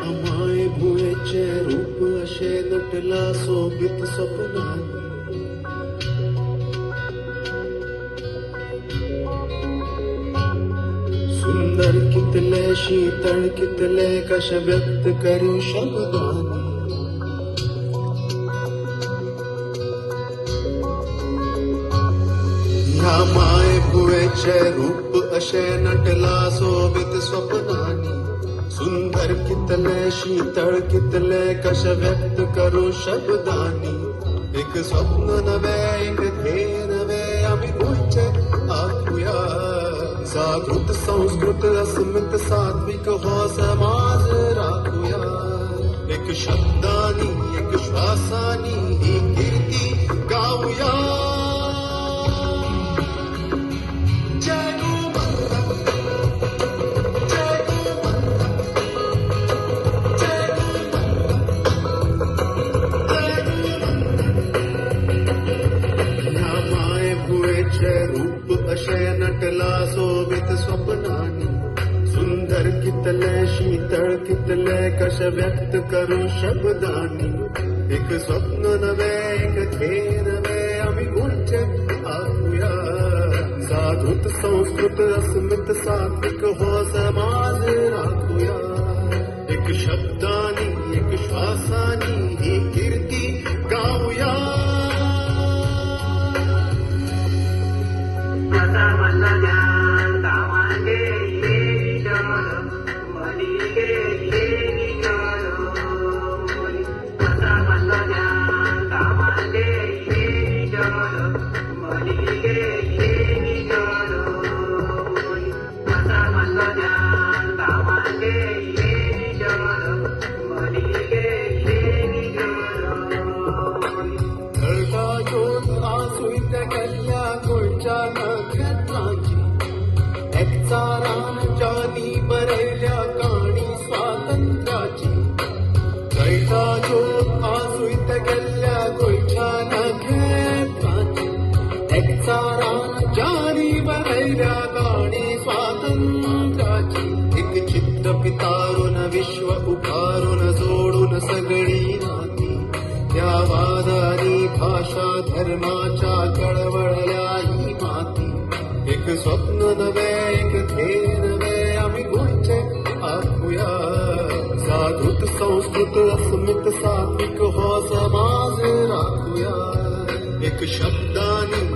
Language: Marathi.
अमाय भुयेचे रूप अशे नटला सोबीत स्वप्नानी सुंदर कितले शीतळ कितले कश व्यक्त करू शब्दानी ह्या माय भुयेचे रूप अशे नटला सोबीत स्वप्नानी सुंदर कितले शीतळ कितले कश व्यक्त करू शब्दानी एक स्वप्न नवे एक ध्येय नवे आम्ही गोयचे आखूया जागृत संस्कृत अस्मित सात्विक हो समाज राखूया एक शब्दानी एक श्वासानी ही कीर्ती गाऊया रूप अशे नटला सोबीत स्वप्नानी सुंदर कितले शीतळ कितले कश व्यक्त करू शब्दानी एक स्वप्न नवे एक ध्येय नवे आम्ही गुंचे आखूया जागृत संस्कृत अस्मित सात्विक हो समाज राखूया एक शब्दानी एक श्वासानी ही कीर्ती गाऊया जानी बरल्या काणी स्वातंत्र्याची कैसा जोत आसुईत गेल्या गोयच्या नखेत्राची एकचारान जानी बरल्या काणी स्वातंत्र्याची एक चित्र पितारून विश्व उभारून जोडून सगळी नाती त्या वादानी भाषा धर्माच्या कळवळल्या ही माती एक स्वप्न नवे एक ध्येय नवे आम्ही गोयचे आखूया जागृत संस्कृत अस्मित सात्विक हो समाज राखूया एक शब्दानी